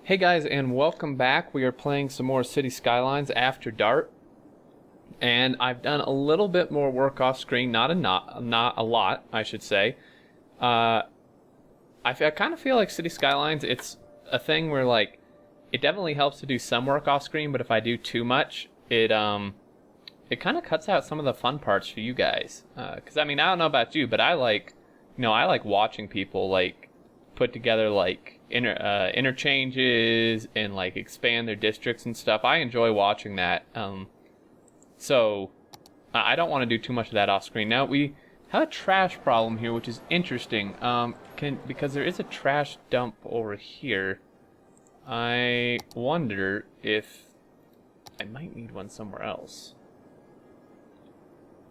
Hey guys, and welcome back. We are playing some more City Skylines After Dark, and I've done a little bit more work off screen, not a lot, I should say. I kind of feel like City Skylines, it's a thing where like it definitely helps to do some work off screen, but if I do too much, it kind of cuts out some of the fun parts for you guys. Because I mean, I don't know about you, but I like watching people like put together like interchanges and like expand their districts and stuff. I enjoy watching that. So I don't want to do too much of that off screen. Now we have a trash problem here, which is interesting. Because there is a trash dump over here. I wonder if I might need one somewhere else.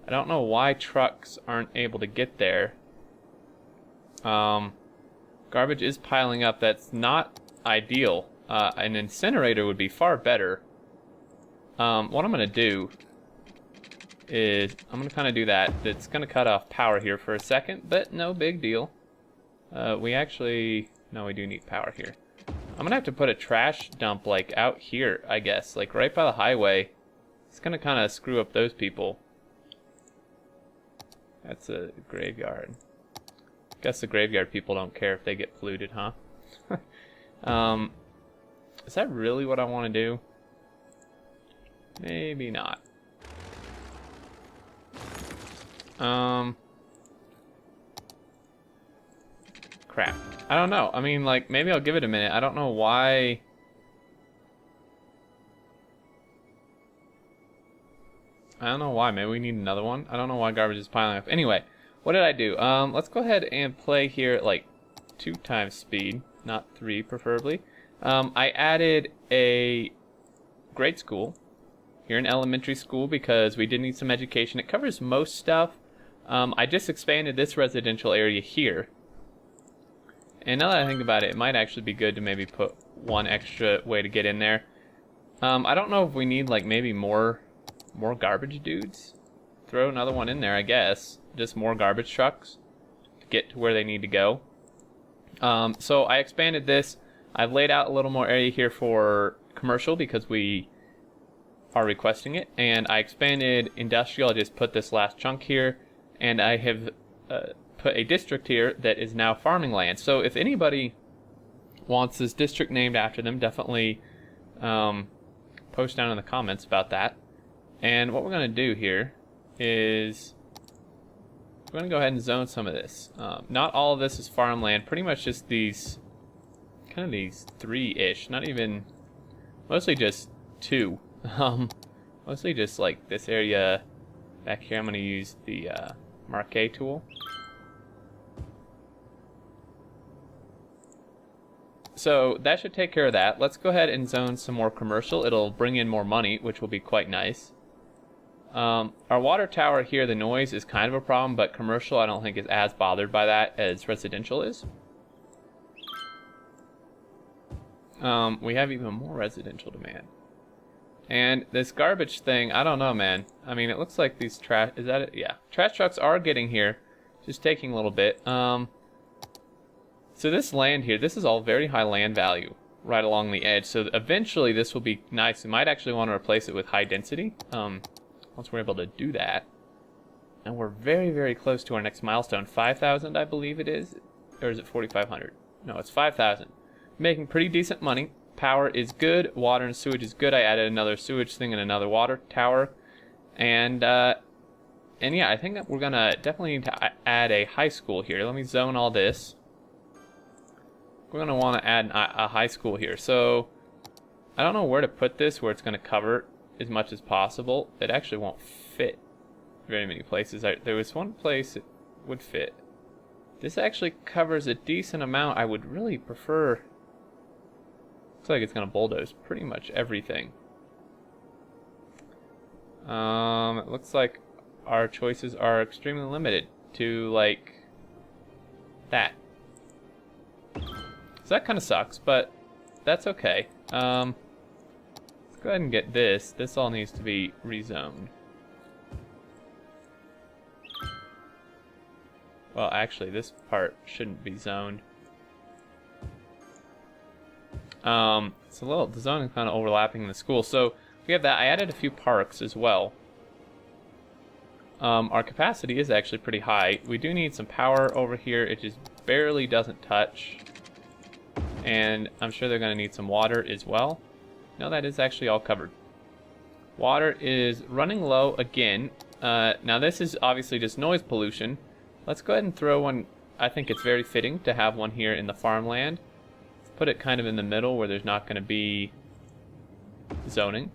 I don't know why trucks aren't able to get there. Garbage is piling up. That's not ideal. An incinerator would be far better. What I'm going to do is I'm going to kind of do that. It's going to cut off power here for a second, but no big deal. No, we do need power here. I'm going to have to put a trash dump like out here, I guess, like right by the highway. It's going to kind of screw up those people. That's a graveyard. Guess the graveyard people don't care if they get polluted, huh? Is that really what I want to do? Maybe not. Crap. I don't know. I mean, like, maybe I'll give it a minute. I don't know why. I don't know why. Maybe we need another one. I don't know why garbage is piling up. Anyway, what did I do? Let's go ahead and play here at like 2 times speed, not 3 preferably. I added a grade school here, an elementary school, because we did need some education. It covers most stuff. I just expanded this residential area here. And now that I think about it, it might actually be good to maybe put one extra way to get in there. I don't know if we need like maybe more garbage dudes. Throw another one in there, I guess. Just more garbage trucks to get to where they need to go. So I expanded this. I've laid out a little more area here for commercial because we are requesting it. And I expanded industrial. I just put this last chunk here. And I have put a district here that is now farming land. So if anybody wants this district named after them, definitely post down in the comments about that. And what we're going to do here is we're going to go ahead and zone some of this. Not all of this is farmland. Pretty much just these, kind of these 3-ish. Not even, mostly just 2. Mostly just like this area back here. I'm going to use the marquee tool. So that should take care of that. Let's go ahead and zone some more commercial. It'll bring in more money, which will be quite nice. Our water tower here, the noise is kind of a problem, but commercial I don't think is as bothered by that as residential is. We have even more residential demand. And this garbage thing, I don't know, man. I mean, it looks like these trash, is that it? Yeah. Trash trucks are getting here, just taking a little bit. So this land here, this is all very high land value right along the edge. So eventually this will be nice. We might actually want to replace it with high density. Once we're able to do that. And we're very, very close to our next milestone. 5,000, I believe it is. Or is it 4,500? No, it's 5,000. Making pretty decent money. Power is good. Water and sewage is good. I added another sewage thing and another water tower. And yeah, I think that we're going to definitely need to add a high school here. Let me zone all this. We're going to want to add a high school here. So I don't know where to put this, where it's going to cover as much as possible. It actually won't fit very many places. There was one place it would fit. This actually covers a decent amount. I would really prefer. Looks like it's gonna bulldoze pretty much everything. It looks like our choices are extremely limited to like that. So that kind of sucks, but that's okay. Go ahead and get this. This all needs to be rezoned. Well, actually, this part shouldn't be zoned. It's the zoning kind of overlapping in the school. So we have that. I added a few parks as well. Our capacity is actually pretty high. We do need some power over here. It just barely doesn't touch. And I'm sure they're going to need some water as well. No, that is actually all covered. Water is running low again. Now this is obviously just noise pollution. Let's go ahead and throw one. I think it's very fitting to have one here in the farmland. Let's put it kind of in the middle where there's not going to be zoning.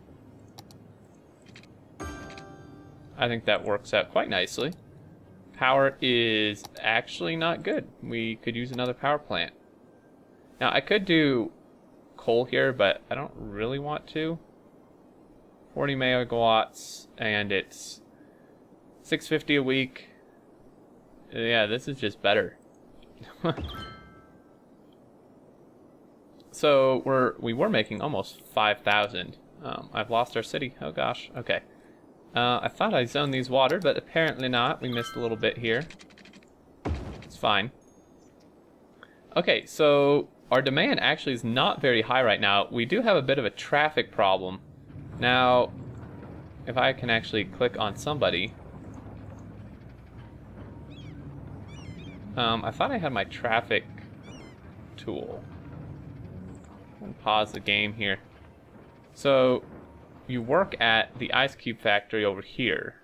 I think that works out quite nicely. Power is actually not good. We could use another power plant. Now I could do coal here, but I don't really want to. 40 megawatts, and it's 650 a week. Yeah, this is just better. So we were making almost 5,000. I've lost our city. Oh gosh. Okay. I thought I zoned these water, but apparently not. We missed a little bit here. It's fine. Okay, so our demand actually is not very high right now. We do have a bit of a traffic problem. Now, if I can actually click on somebody. I thought I had my traffic tool. I'm gonna pause the game here. So, you work at the ice cube factory over here.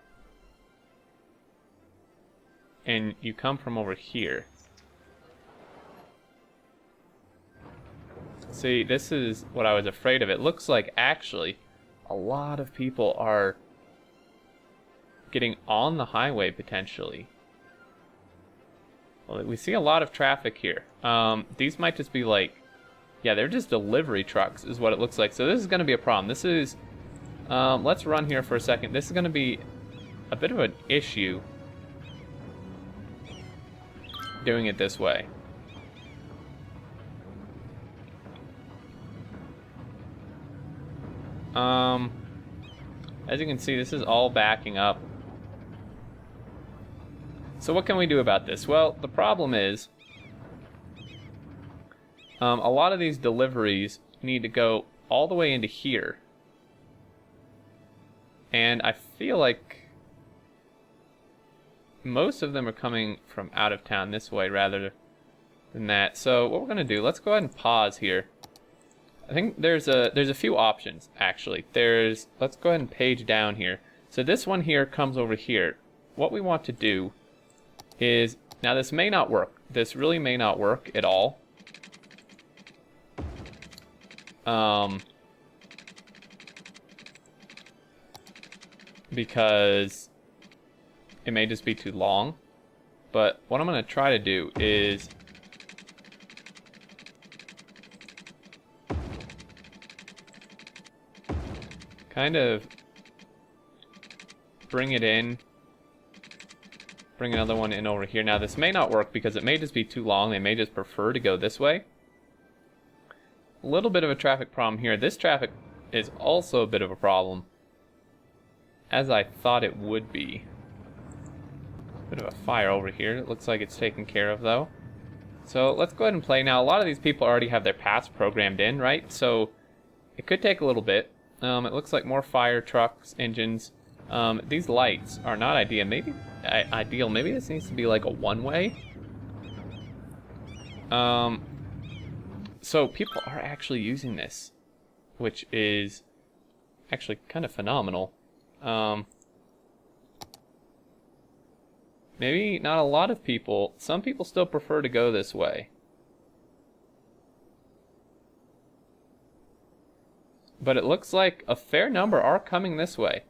And you come from over here. See, this is what I was afraid of. It looks like actually a lot of people are getting on the highway potentially. Well, we see a lot of traffic here. These might just be like, yeah, they're just delivery trucks is what it looks like. So this is going to be a problem. This is, let's run here for a second. This is going to be a bit of an issue doing it this way. As you can see, this is all backing up. So what can we do about this? Well, the problem is a lot of these deliveries need to go all the way into here. And I feel like most of them are coming from out of town this way rather than that. So what we're going to do, let's go ahead and pause here. I think there's a few options actually. Let's go ahead and page down here. So this one here comes over here. What we want to do is, now this may not work. This really may not work at all. Because it may just be too long. But what I'm going to try to do is kind of bring it in, bring another one in over here. Now this may not work because it may just be too long. They may just prefer to go this way. A little bit of a traffic problem here. This traffic is also a bit of a problem, as I thought it would be. Bit of a fire over here. It looks like it's taken care of though. So let's go ahead and play. Now a lot of these people already have their paths programmed in, right? So it could take a little bit. It looks like more fire trucks, engines. These lights are not ideal. Maybe this needs to be like a one-way. So people are actually using this, which is actually kind of phenomenal. Maybe not a lot of people. Some people still prefer to go this way. But it looks like a fair number are coming this way.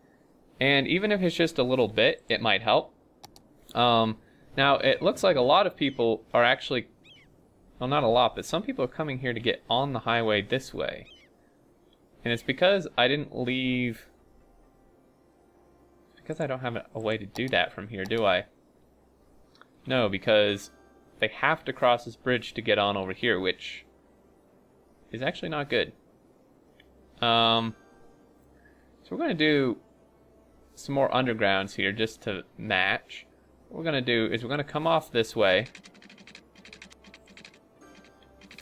And even if it's just a little bit, it might help. Now, it looks like a lot of people are actually... Well, not a lot, but some people are coming here to get on the highway this way. And it's because I didn't leave... It's because I don't have a way to do that from here, do I? No, because they have to cross this bridge to get on over here, which is actually not good. So we're going to do some more undergrounds here just to match. What we're going to do is we're going to come off this way.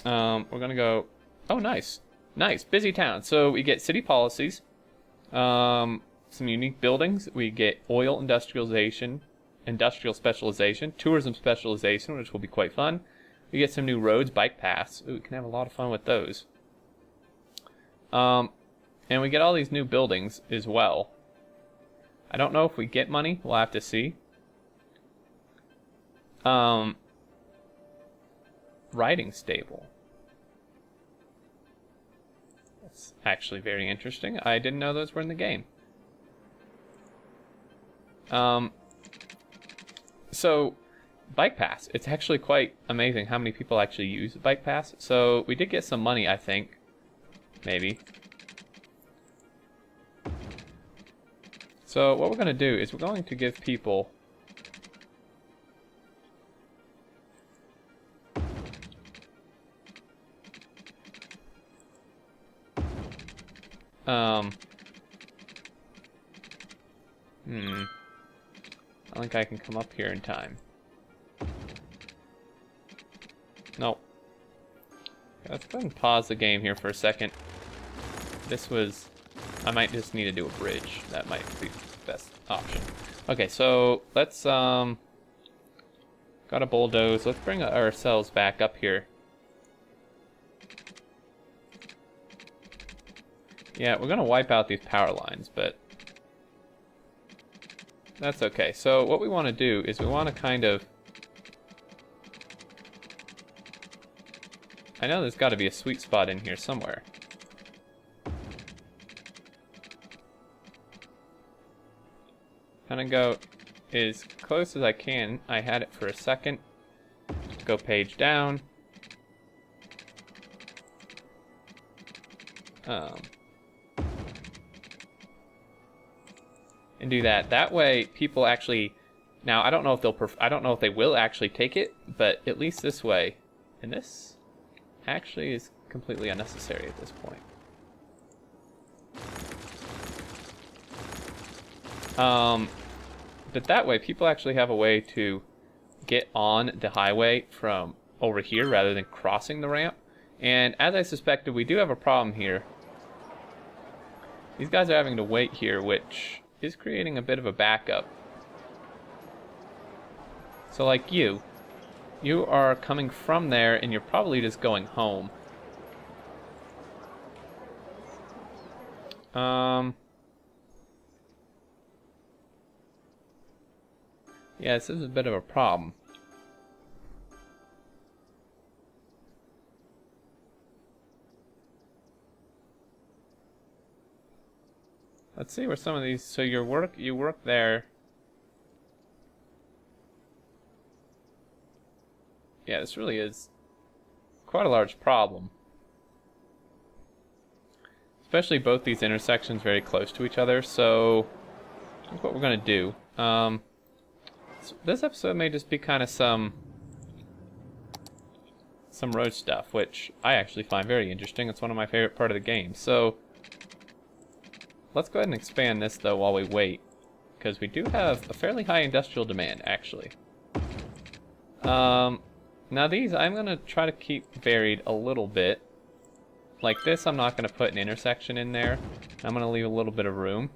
We're going to go... Oh, nice. Nice, busy town. So we get city policies, some unique buildings. We get oil industrialization, industrial specialization, tourism specialization, which will be quite fun. We get some new roads, bike paths. Ooh, we can have a lot of fun with those. And we get all these new buildings as well. I don't know if we get money. We'll have to see. Riding stable. That's actually very interesting. I didn't know those were in the game. So, bike pass. It's actually quite amazing how many people actually use the bike pass. So, we did get some money, I think. Maybe. So, what we're going to do is we're going to give people... I think I can come up here in time. Nope. Let's go ahead and pause the game here for a second. This was... I might just need to do a bridge. That might be the best option. Okay, so let's, got a bulldoze. Let's bring ourselves back up here. Yeah, we're gonna wipe out these power lines, but that's okay. So what we want to do is we want to kind of... I know there's got to be a sweet spot in here somewhere. Kind of go as close as I can. I had it for a second. Go page down. And do that. That way, people actually... Now, I don't know if they'll... I don't know if they will actually take it, but at least this way. And this actually is completely unnecessary at this point. But that way, people actually have a way to get on the highway from over here rather than crossing the ramp. And as I suspected, we do have a problem here. These guys are having to wait here, which is creating a bit of a backup. So like you are coming from there and you're probably just going home. Yeah, this is a bit of a problem. Let's see where some of these... So you work there. Yeah, this really is quite a large problem. Especially both these intersections very close to each other, so I think what we're going to do... So this episode may just be kind of some road stuff, which I actually find very interesting. It's one of my favorite part of the game. So let's go ahead and expand this, though, while we wait, because we do have a fairly high industrial demand, actually. Now these, I'm going to try to keep varied a little bit. Like this, I'm not going to put an intersection in there. I'm going to leave a little bit of room.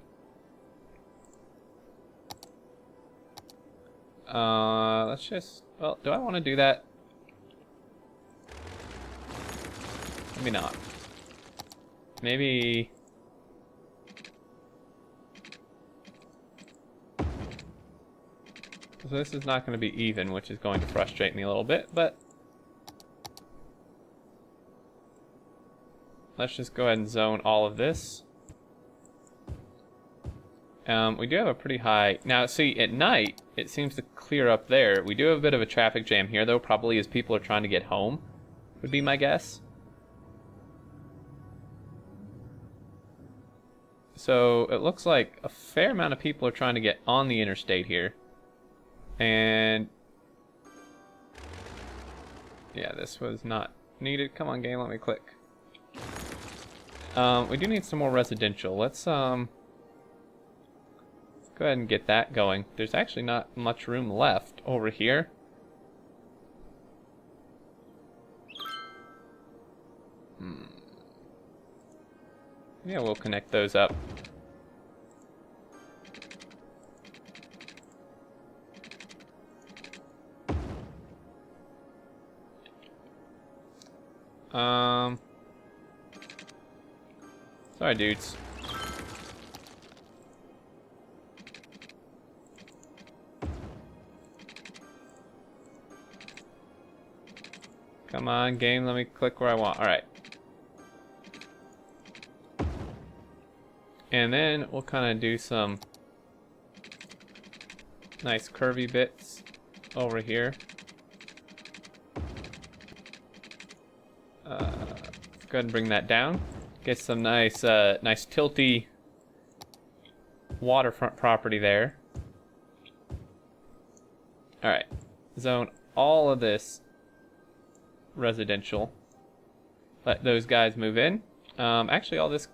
Let's just... Well, do I want to do that? Maybe not. Maybe... So this is not going to be even, which is going to frustrate me a little bit, but... Let's just go ahead and zone all of this. We do have a pretty high... Now, see, at night, it seems to clear up there. We do have a bit of a traffic jam here, though, probably as people are trying to get home, would be my guess. So, it looks like a fair amount of people are trying to get on the interstate here. And... yeah, this was not needed. Come on, game, let me click. We do need some more residential. Let's, go ahead and get that going. There's actually not much room left over here. Yeah, we'll connect those up. Sorry, dudes. Come on, game, let me click where I want. Alright. And then we'll kind of do some nice curvy bits over here. Let's go ahead and bring that down. Get some nice, nice tilty waterfront property there. Alright. Zone all of this residential. Let those guys move in. Actually, all this...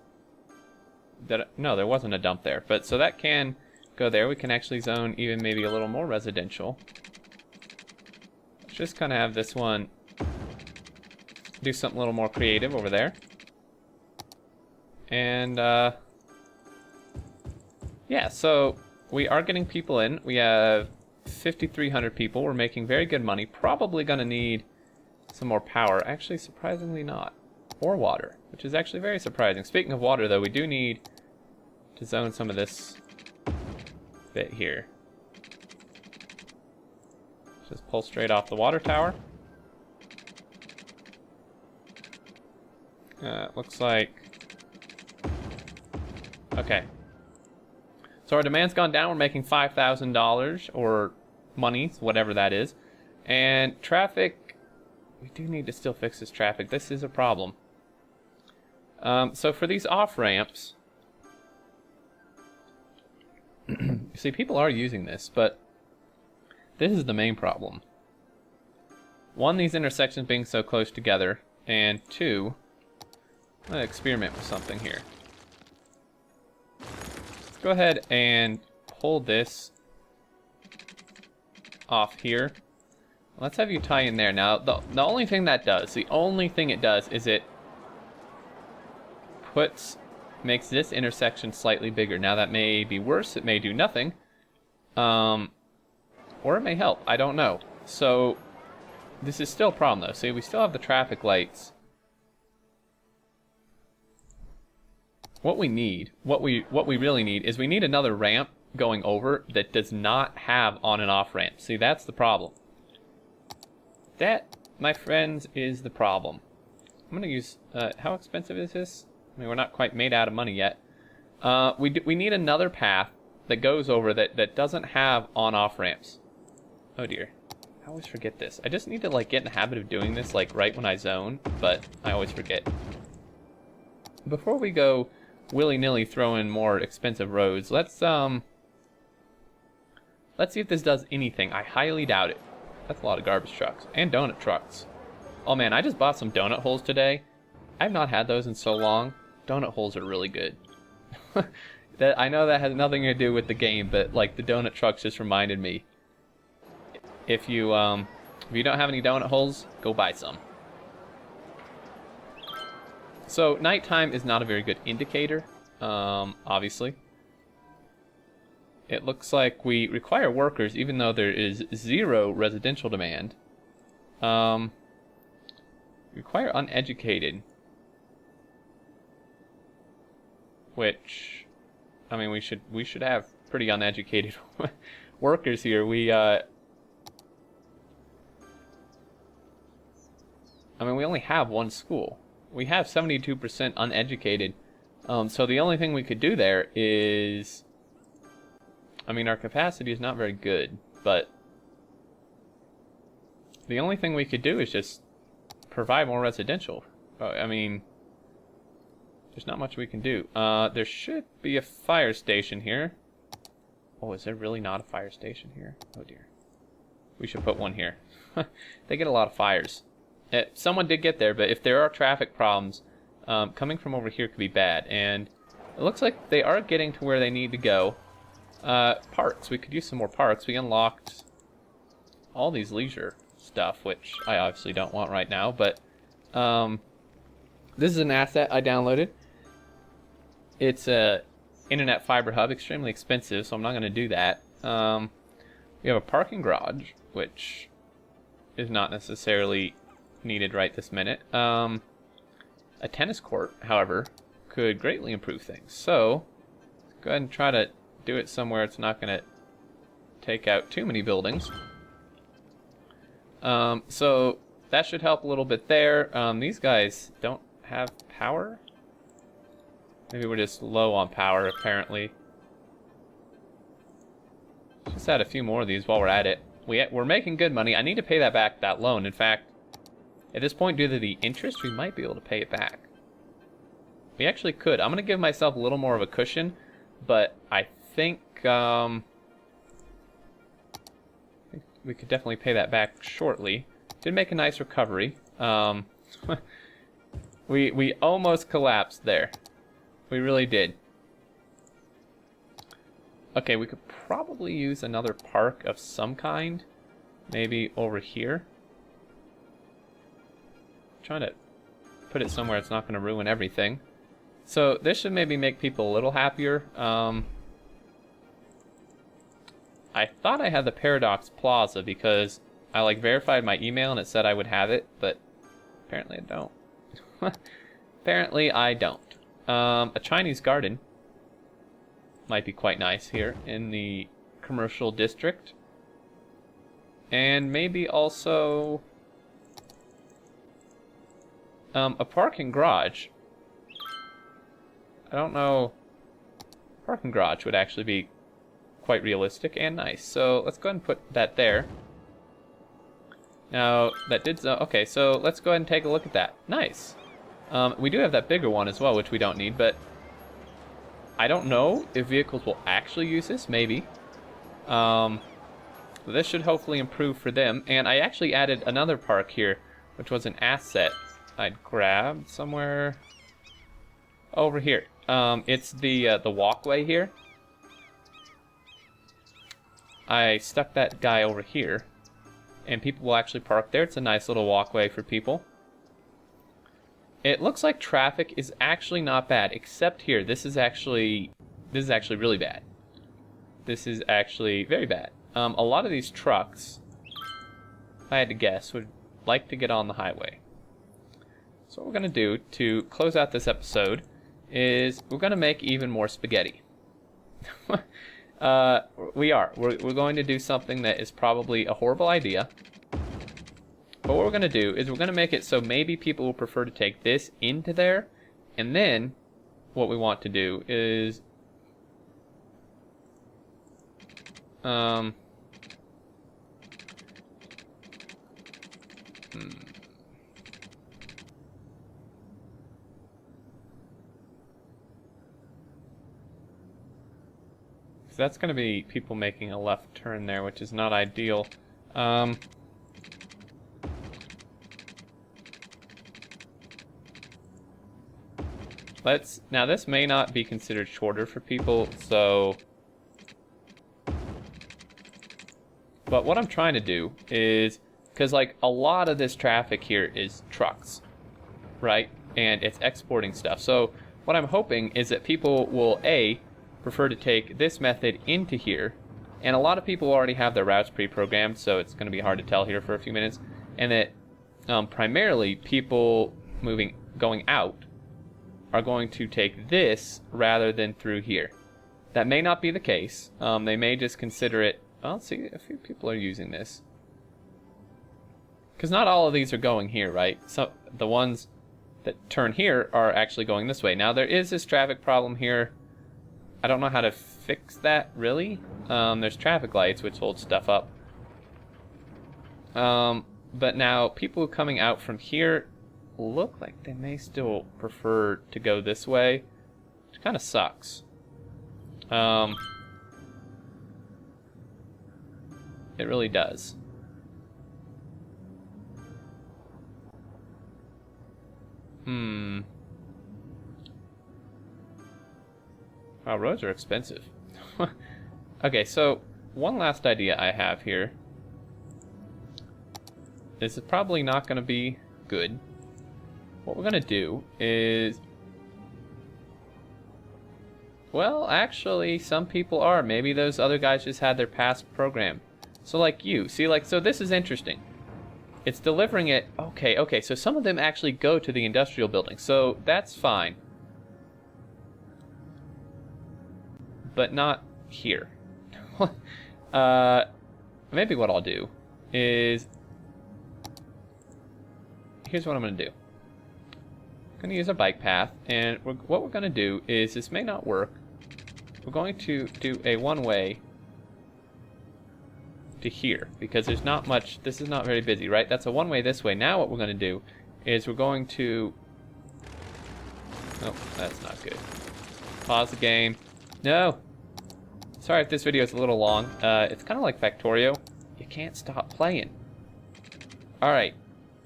no, there wasn't a dump there. But so that can go there. We can actually zone even maybe a little more residential. Let's just kind of have this one do something a little more creative over there. And, yeah, so we are getting people in. We have 5,300 people. We're making very good money. Probably going to need some more power. Actually, surprisingly not. Or water, which is actually very surprising. Speaking of water, though, we do need to zone some of this bit here. Just pull straight off the water tower. Looks like... okay. So our demand's gone down. We're making $5,000 or money, whatever that is. And traffic, we do need to still fix this traffic. This is a problem. So for these off-ramps, you see, people are using this, but this is the main problem. One, these intersections being so close together, and two, I'm gonna experiment with something here. Let's go ahead and pull this off here. Let's have you tie in there. Now, the only thing that does, the only thing it does is it makes this intersection slightly bigger. Now, that may be worse. It may do nothing. Or it may help. I don't know. So, this is still a problem, though. See, we still have the traffic lights. What we need, what we really need, is we need another ramp going over that does not have on and off ramps. See, that's the problem. That, my friends, is the problem. I'm gonna use, how expensive is this? I mean, we're not quite made out of money yet. We need another path that goes over that doesn't have on-off ramps. Oh dear. I always forget this. I just need to, like, get in the habit of doing this, like, right when I zone, but I always forget. Before we go willy-nilly throw in more expensive roads, let's see if this does anything. I highly doubt it. That's a lot of garbage trucks. And donut trucks. Oh man, I just bought some donut holes today. I've not had those in so long. Donut holes are really good. I know that has nothing to do with the game, but like the donut trucks just reminded me. If you don't have any donut holes, go buy some. So nighttime is not a very good indicator, obviously. It looks like we require workers, even though there is 0 residential demand. Require uneducated. Which, I mean, we should have pretty uneducated workers here. I mean, we only have one school. We have 72% uneducated. So the only thing we could do there is... I mean, our capacity is not very good, but... the only thing we could do is just provide more residential. I mean... there's not much we can do. There should be a fire station here. Oh, is there really not a fire station here? Oh dear. We should put one here. They get a lot of fires. Someone did get there, but if there are traffic problems, coming from over here could be bad. And it looks like they are getting to where they need to go. Parks. We could use some more parks. We unlocked all these leisure stuff, which I obviously don't want right now, but this is an asset I downloaded. It's a internet fiber hub, extremely expensive, so I'm not going to do that. We have a parking garage, which is not necessarily needed right this minute. A tennis court, however, could greatly improve things. So, go ahead and try to do it somewhere it's not going to take out too many buildings. So that should help a little bit there. These guys don't have power. Maybe we're just low on power, apparently. Just add a few more of these while we're at it. We're making good money. I need to pay that loan. In fact, at this point, due to the interest, we might be able to pay it back. We actually could. I'm going to give myself a little more of a cushion, but I think we could definitely pay that back shortly. Did make a nice recovery. We almost collapsed there. We really did. Okay, we could probably use another park of some kind. Maybe over here. Trying to put it somewhere it's not going to ruin everything. So this should maybe make people a little happier. I thought I had the Paradox Plaza because I verified my email and it said I would have it, but apparently I don't. Apparently I don't. A Chinese garden might be quite nice here in the commercial district. And maybe also a parking garage. I don't know. Parking garage would actually be quite realistic and nice. So let's go ahead and put that there. Now, that did... okay, so let's go ahead and take a look at that. Nice. We do have that bigger one as well, which we don't need, but I don't know if vehicles will actually use this. Maybe. This should hopefully improve for them. And I actually added another park here, which was an asset I'd grabbed somewhere over here. It's the walkway here. I stuck that guy over here, and people will actually park there. It's a nice little walkway for people. It looks like traffic is actually not bad, except here. This is actually really bad. This is actually very bad. A lot of these trucks, if I had to guess, would like to get on the highway. So what we're going to do to close out this episode is we're going to make even more spaghetti. We're going to do something that is probably a horrible idea. But what we're going to do is we're going to make it so maybe people will prefer to take this into there. And then what we want to do is... So that's going to be people making a left turn there, which is not ideal. Now this may not be considered shorter for people, so... But what I'm trying to do is, because a lot of this traffic here is trucks, right? And it's exporting stuff. So what I'm hoping is that people will, A, prefer to take this method into here, and a lot of people already have their routes pre-programmed, so it's going to be hard to tell here for a few minutes, and that primarily people going out are going to take this rather than through here. That may not be the case. They may just consider it... Well, see, a few people are using this. Because not all of these are going here, right? So the ones that turn here are actually going this way. Now, there is this traffic problem here. I don't know how to fix that, really. There's traffic lights, which hold stuff up. But now, people coming out from here look like they may still prefer to go this way, which kind of sucks. It really does. Wow, roads are expensive. Okay, so one last idea I have here. This is probably not going to be good. What we're going to do is... Well, actually, some people are. Maybe those other guys just had their past program. So like you. See, like, so this is interesting. It's delivering it. Okay, so some of them actually go to the industrial building. So that's fine. But not here. Maybe what I'll do is... Here's what I'm going to do. I'm going to use a bike path, and what we're going to do is, this may not work, we're going to do a one-way to here, because there's not much, this is not very busy, right? That's a one-way this way. Now what we're going to do is we're going to... Oh, that's not good. Pause the game. No! Sorry if this video is a little long. It's kind of like Factorio. You can't stop playing. Alright.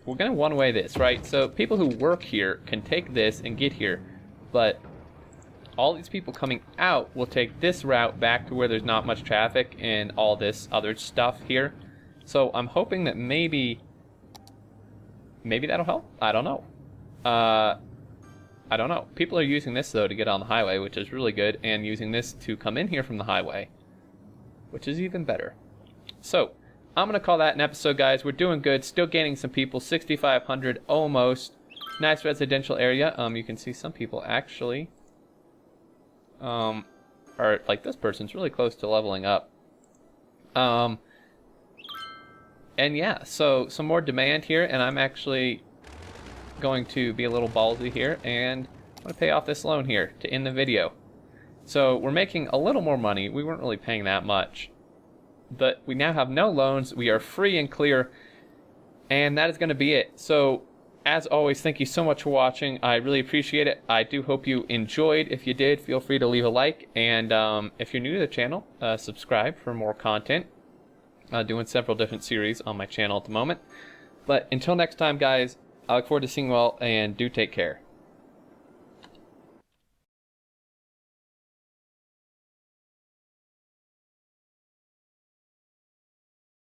We're going to one-way this, right? So people who work here can take this and get here, but all these people coming out will take this route back to where there's not much traffic and all this other stuff here. So I'm hoping that maybe that'll help. I don't know. I don't know. People are using this, though, to get on the highway, which is really good, and using this to come in here from the highway, which is even better. So I'm going to call that an episode, guys. We're doing good. Still gaining some people. 6,500 almost. Nice residential area. You can see some people actually are, like, this person's really close to leveling up. And yeah, so some more demand here, and I'm actually going to be a little ballsy here, and I'm going to pay off this loan here to end the video. So we're making a little more money. We weren't really paying that much. But we now have no loans. We are free and clear. And that is going to be it. So, as always, thank you so much for watching. I really appreciate it. I do hope you enjoyed. If you did, feel free to leave a like. And if you're new to the channel, subscribe for more content. Doing several different series on my channel at the moment. But until next time, guys, I look forward to seeing you all, and do take care.